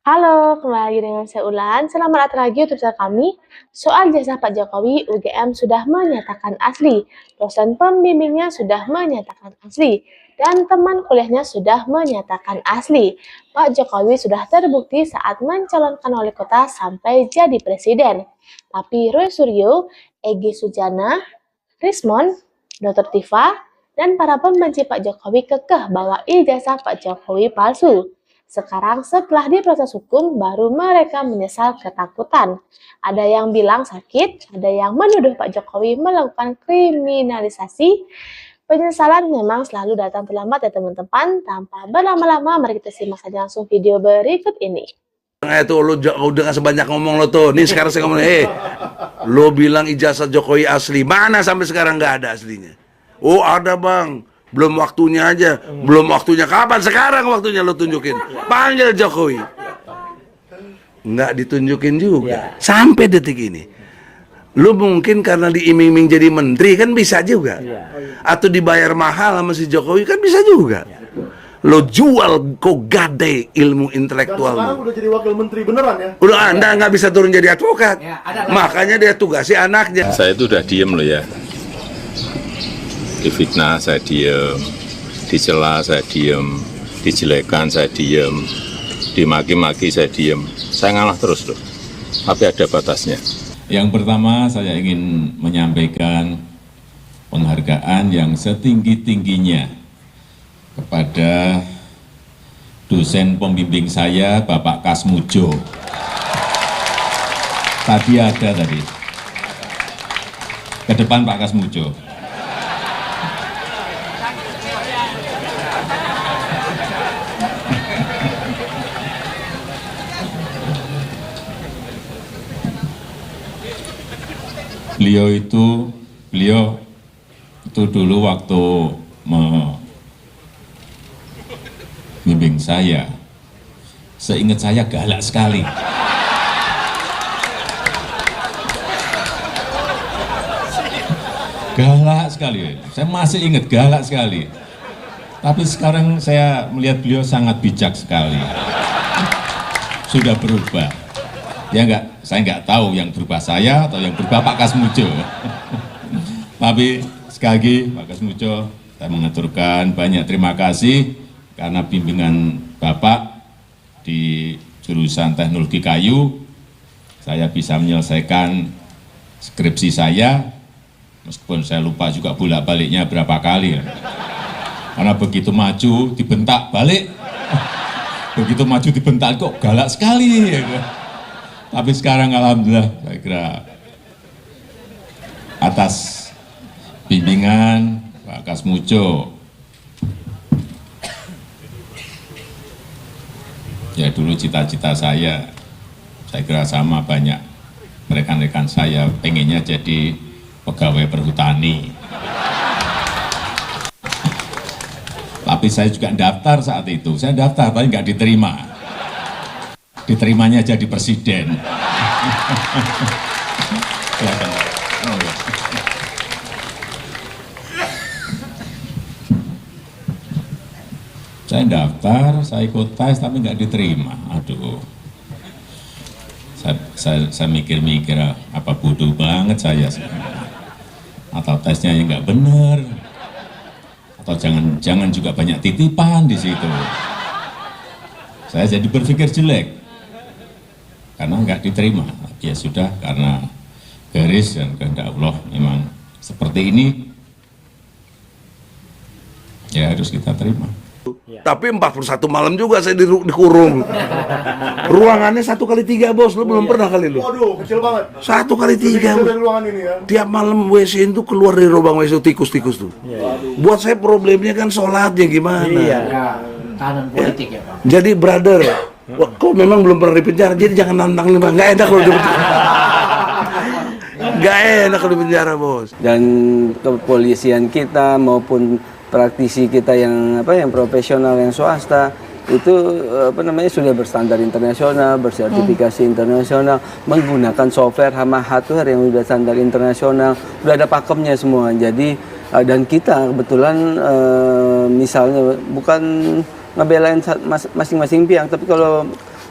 Halo, kembali dengan saya Ulan. Selamat datang lagi untuk channel kami. Soal jasa Pak Jokowi, UGM sudah menyatakan asli. Dosen pembimbingnya sudah menyatakan asli. Dan teman kuliahnya sudah menyatakan asli. Pak Jokowi sudah terbukti saat mencalonkan wali kota sampai jadi presiden. Tapi Roy Suryo, Egy Sujana, Rismon, Dr. Tifa, dan para pembenci Pak Jokowi kekeh bahwa ijazah Pak Jokowi palsu. Sekarang setelah diproses hukum, baru mereka menyesal ketakutan. Ada yang bilang sakit, ada yang menuduh Pak Jokowi melakukan kriminalisasi. Penyesalan memang selalu datang terlambat ya teman-teman. Tanpa berlama-lama, mari kita simak saja langsung video berikut ini. Tuh lu udah sebanyak ngomong lo tuh. Nih sekarang saya ngomong, lo bilang ijazah Jokowi asli. Mana sampai sekarang nggak ada aslinya? Oh ada bang. Belum waktunya aja. Belum waktunya kapan? Sekarang waktunya lo tunjukin. Panggil Jokowi. Nggak ditunjukin juga. Sampai detik ini. Lo mungkin karena diiming-iming jadi menteri kan bisa juga. Atau dibayar mahal sama si Jokowi kan bisa juga. Lo jual kok gade ilmu intelektual. Dan sekarang udah jadi wakil menteri beneran ya? Udah Anda nggak bisa turun jadi advokat. Makanya dia tugasi anaknya. Saya itu udah diem loh ya. Difitnah saya diem, dicela saya diem, dijelekan saya diem, dimaki-maki saya diem. Saya ngalah terus loh, tapi ada batasnya. Yang pertama saya ingin menyampaikan penghargaan yang setinggi-tingginya kepada dosen pembimbing saya, Bapak Kasmujo. Tadi ada tadi. Ke depan Pak Kasmujo. Beliau itu dulu waktu membimbing saya, seingat saya galak sekali. Galak sekali, saya masih ingat galak sekali. Tapi sekarang saya melihat beliau sangat bijak sekali. Sudah berubah. Ya enggak, saya enggak tahu yang berubah saya atau yang berubah Pak Kasmujo. Tapi sekali lagi Pak Kasmujo, saya mengaturkan banyak terima kasih karena bimbingan Bapak di jurusan teknologi kayu, saya bisa menyelesaikan skripsi saya, meskipun saya lupa juga bolak-baliknya berapa kali. Karena begitu maju dibentak balik, begitu maju dibentak kok galak sekali. Tapi sekarang alhamdulillah saya kira atas bimbingan Pak Kasmujo, ya dulu cita-cita saya kira sama banyak rekan-rekan saya pengennya jadi pegawai perhutani. Tapi saya juga daftar saat itu, saya daftar tapi nggak diterima. Diterimanya jadi presiden. Saya daftar, saya ikut tes tapi nggak diterima. Aduh, saya mikir-mikir apa bodoh banget saya sebenarnya. Atau tesnya yang nggak benar, atau jangan juga banyak titipan di situ. Saya jadi berpikir jelek karena nggak diterima. Ya sudah, karena garis dan kehendak Allah memang seperti ini, ya harus kita terima. Tapi 41 malam juga saya dikurung. Ruangannya 1x3 bos, lu belum pernah kali lu. Waduh, kecil banget. 1x3. Dari ruangan ini ya. Tiap malam WC itu keluar dari lubang WC tikus-tikus tuh. Buat saya problemnya kan sholatnya gimana. Tahanan politik ya Pak. Jadi brother, kok memang belum pernah di penjara, jadi jangan nantang nih bang. Nggak enak kalau di penjara. Nggak enak kalau di penjara bos. Dan kepolisian kita maupun praktisi kita yang profesional, yang swasta itu sudah berstandar internasional, bersertifikasi internasional, menggunakan software sama hardware yang sudah standar internasional, sudah ada pakemnya semua. Jadi dan kita kebetulan misalnya bukan ngebelain masing-masing pihak, tapi kalau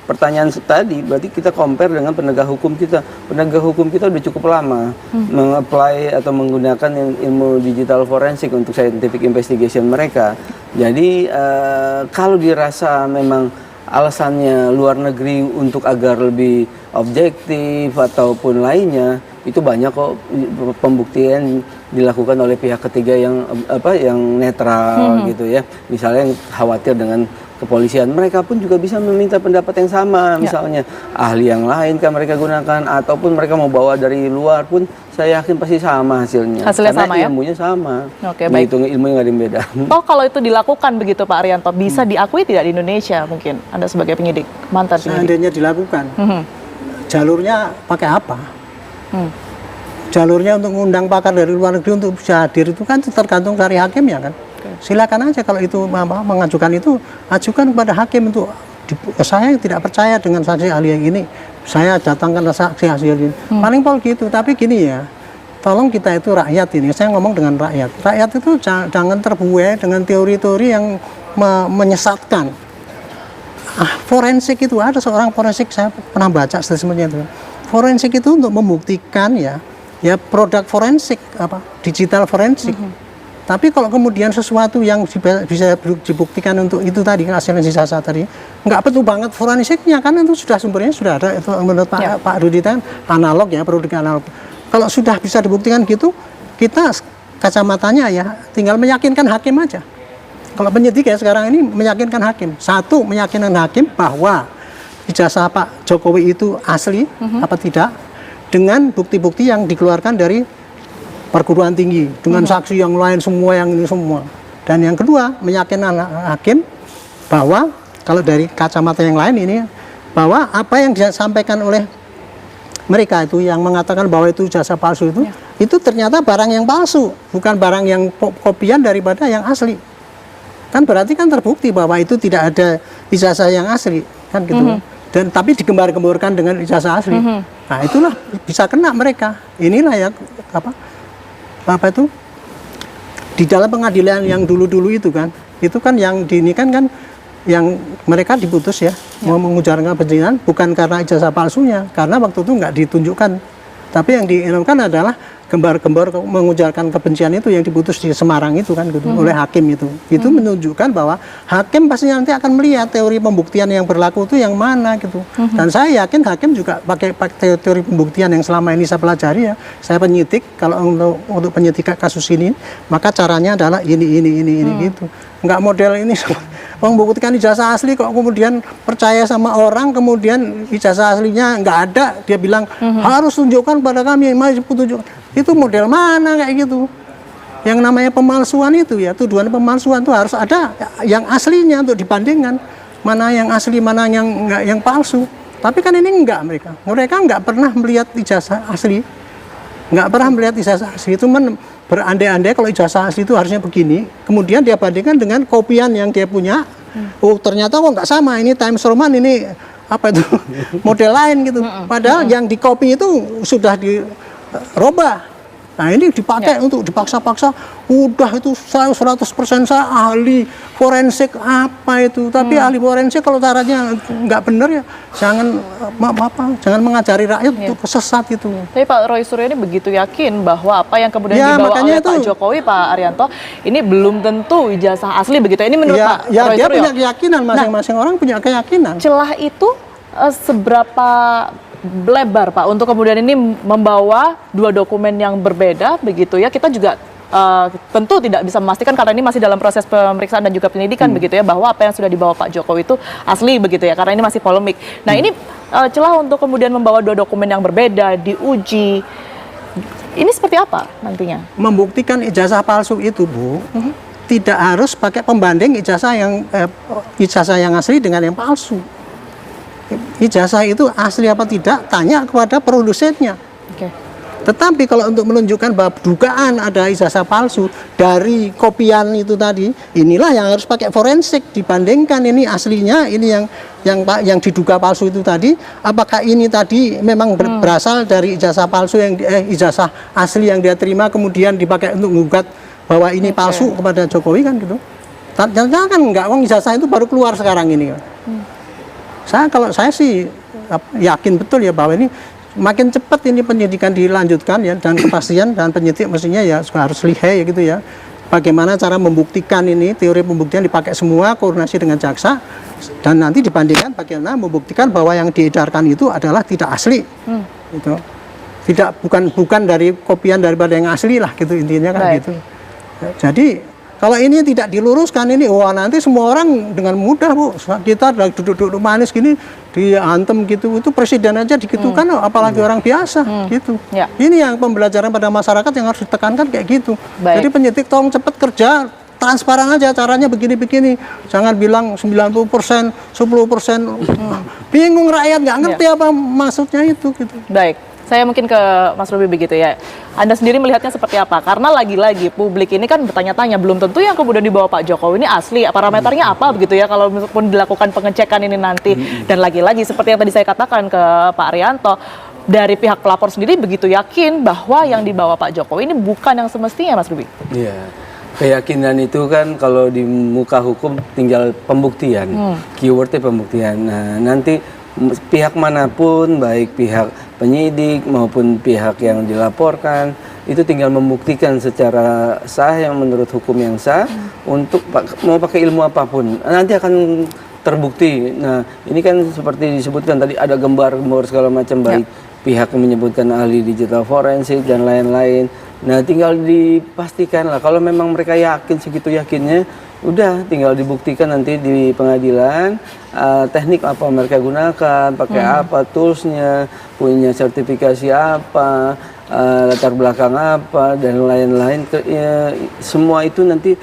pertanyaan tadi, berarti kita compare dengan penegak hukum kita. Penegak hukum kita udah cukup lama meng-apply atau menggunakan ilmu digital forensik untuk scientific investigation mereka. Jadi kalau dirasa memang alasannya luar negeri untuk agar lebih objektif ataupun lainnya, itu banyak kok pembuktian dilakukan oleh pihak ketiga yang netral gitu ya. Misalnya yang khawatir dengan kepolisian, mereka pun juga bisa meminta pendapat yang sama, misalnya ahli yang lain kan mereka gunakan, ataupun mereka mau bawa dari luar pun saya yakin pasti sama hasilnya. Hasilnya karena sama ya? ilmunya sama. Oke, baik. Dihitung ilmunya nggak ada yang beda. Oh, kalau itu dilakukan begitu Pak Arianto, bisa diakui tidak di Indonesia mungkin? Anda sebagai penyidik, mantan penyidik. Seandainya dilakukan, jalurnya pakai apa? Jalurnya untuk mengundang pakar dari luar negeri untuk bisa hadir itu kan tergantung dari hakim ya kan. Silakan aja kalau itu mengajukan itu, ajukan kepada hakim untuk saya tidak percaya dengan saksi ahli yang ini, saya datangkan saksi ahli yang ini. Paling pol gitu. Tapi gini ya, tolong kita itu rakyat ini, saya ngomong dengan rakyat. Rakyat itu jangan terbuai dengan teori-teori yang menyesatkan. Forensik itu ada seorang forensik, saya pernah baca statementnya itu. Forensik itu untuk membuktikan ya produk forensik digital forensik. Tapi kalau kemudian sesuatu yang bisa dibuktikan untuk itu tadi hasilnya ijazah tadi nggak betul banget forensiknya, kan itu sudah sumbernya sudah ada, itu menurut Pak Rudi kan analog ya, produk analog. Kalau sudah bisa dibuktikan gitu, kita kacamatanya ya tinggal meyakinkan hakim aja. Kalau penyidik ya sekarang ini meyakinkan hakim. Satu, meyakinkan hakim bahwa ijazah Pak Jokowi itu asli apa tidak, dengan bukti-bukti yang dikeluarkan dari perguruan tinggi, dengan saksi yang lain semua, yang ini semua. Dan yang kedua, meyakinkan hakim bahwa kalau dari kacamata yang lain ini, bahwa apa yang disampaikan oleh mereka itu yang mengatakan bahwa itu ijazah palsu itu ternyata barang yang palsu, bukan barang yang kopian daripada yang asli. Kan berarti kan terbukti bahwa itu tidak ada ijazah yang asli, kan gitu. Dan tapi digembar-gemborkan dengan ijazah asli. Nah, itulah bisa kena mereka. Inilah ya apa itu di dalam pengadilan yang dulu-dulu itu kan yang diinikan kan yang mereka diputus ya mau mengujarkan kebencian bukan karena ijazah palsunya, karena waktu itu nggak ditunjukkan, tapi yang diinginkan adalah gembar-gembor mengujarkan kebencian itu yang diputus di Semarang itu kan gitu oleh hakim itu menunjukkan bahwa hakim pasti nanti akan melihat teori pembuktian yang berlaku itu yang mana gitu. Dan saya yakin hakim juga pakai teori pembuktian yang selama ini saya pelajari ya, saya penyidik, kalau untuk penyidik kasus ini maka caranya adalah ini gitu, nggak model ini membuktikan ijazah asli kok kemudian percaya sama orang, kemudian ijazah aslinya nggak ada, dia bilang harus tunjukkan pada kami, mari tunjukkan. Itu model mana kayak gitu? Yang namanya pemalsuan itu ya, tuduhan pemalsuan itu harus ada yang aslinya untuk dibandingkan mana yang asli, mana yang palsu. Tapi kan ini enggak, mereka enggak pernah melihat ijazah asli, enggak pernah melihat ijazah asli. Itu berandai-andai kalau ijazah asli itu harusnya begini, kemudian dia bandingkan dengan kopian yang dia punya. Oh ternyata kok nggak sama, ini Times Roman, ini apa itu model lain gitu. Padahal yang di copy itu sudah dirubah. Nah ini dipakai untuk dipaksa-paksa, udah itu saya 100% saya ahli forensik apa itu, tapi ahli forensik kalau caranya nggak benar ya jangan mengajari rakyat untuk sesat itu. Tapi Pak Roy Suryo ini begitu yakin bahwa apa yang kemudian dibawa oleh Pak Jokowi, Pak Arianto, ini belum tentu ijazah asli begitu. Ini menurut Pak Roy Suryo. Dia punya keyakinan, masing-masing orang punya keyakinan. Celah itu seberapa lebar Pak untuk kemudian ini membawa dua dokumen yang berbeda begitu ya? Kita juga tentu tidak bisa memastikan karena ini masih dalam proses pemeriksaan dan juga penyidikan begitu ya, bahwa apa yang sudah dibawa Pak Jokowi itu asli begitu ya, karena ini masih polemik. Nah ini celah untuk kemudian membawa dua dokumen yang berbeda diuji, ini seperti apa nantinya? Membuktikan ijazah palsu itu Bu, tidak harus pakai pembanding ijazah yang asli dengan yang palsu. Ijazah itu asli apa tidak, tanya kepada produsennya. Tetapi kalau untuk menunjukkan bahwa dugaan ada ijazah palsu dari kopian itu tadi, inilah yang harus pakai forensik, dibandingkan ini aslinya, ini yang diduga palsu itu tadi, apakah ini tadi memang berasal dari ijazah palsu yang ijazah asli yang dia terima kemudian dipakai untuk menggugat bahwa ini palsu kepada Jokowi kan gitu. Jangan kan enggak, ijazah itu baru keluar sekarang ini kan. Kalau saya sih yakin betul ya bahwa ini makin cepat ini penyidikan dilanjutkan ya, dan kepastian dan penyidik mestinya ya harus lihai ya gitu ya. Bagaimana cara membuktikan ini, teori pembuktian dipakai semua, koordinasi dengan jaksa, dan nanti dibandingkan bagaimana membuktikan bahwa yang diedarkan itu adalah tidak asli. Gitu. Bukan dari kopian daripada yang asli lah gitu intinya kan. Baik. Gitu. Jadi kalau ini tidak diluruskan ini, wah nanti semua orang dengan mudah Bu, kita duduk-duduk manis gini diantem gitu, itu presiden aja digitukan, apalagi orang biasa gitu. Ya. Ini yang pembelajaran pada masyarakat yang harus ditekankan kayak gitu. Baik. Jadi penyidik tolong cepat kerja, transparan aja caranya begini-begini. Jangan bilang 90%, 10%. Bingung rakyat, nggak ngerti apa maksudnya itu gitu. Baik, saya mungkin ke Mas Ruby begitu ya. Anda sendiri melihatnya seperti apa? Karena lagi-lagi publik ini kan bertanya-tanya, belum tentu yang kemudian dibawa Pak Jokowi ini asli. Parameternya apa begitu ya kalau pun dilakukan pengecekan ini nanti. Dan lagi-lagi seperti yang tadi saya katakan ke Pak Arianto, dari pihak pelapor sendiri begitu yakin bahwa yang dibawa Pak Jokowi ini bukan yang semestinya, Mas Ruby. Iya. Keyakinan itu kan kalau di muka hukum tinggal pembuktian. Keywordnya pembuktian. Nah, nanti pihak manapun, baik pihak penyidik maupun pihak yang dilaporkan, itu tinggal membuktikan secara sah yang menurut hukum yang sah untuk mau pakai ilmu apapun. Nanti akan terbukti. Nah, ini kan seperti disebutkan tadi ada gambar-gambar segala macam, baik pihak yang menyebutkan ahli digital forensik dan lain-lain. Nah, tinggal dipastikan lah kalau memang mereka yakin segitu yakinnya, udah tinggal dibuktikan nanti di pengadilan teknik apa mereka gunakan, pakai apa toolsnya, punya sertifikasi apa, latar belakang apa dan lain-lain. Semua itu nanti,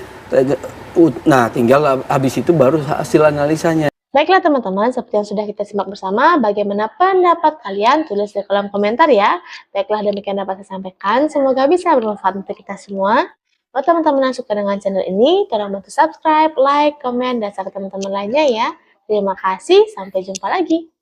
nah tinggal habis itu baru hasil analisanya. Baiklah teman-teman, seperti yang sudah kita simak bersama, bagaimana pendapat kalian? Tulis di kolom komentar ya. Baiklah, demikian dapat saya sampaikan. Semoga bisa bermanfaat untuk kita semua. Buat teman-teman yang suka dengan channel ini, tolong bantu subscribe, like, komen, dan share ke teman-teman lainnya ya. Terima kasih, sampai jumpa lagi.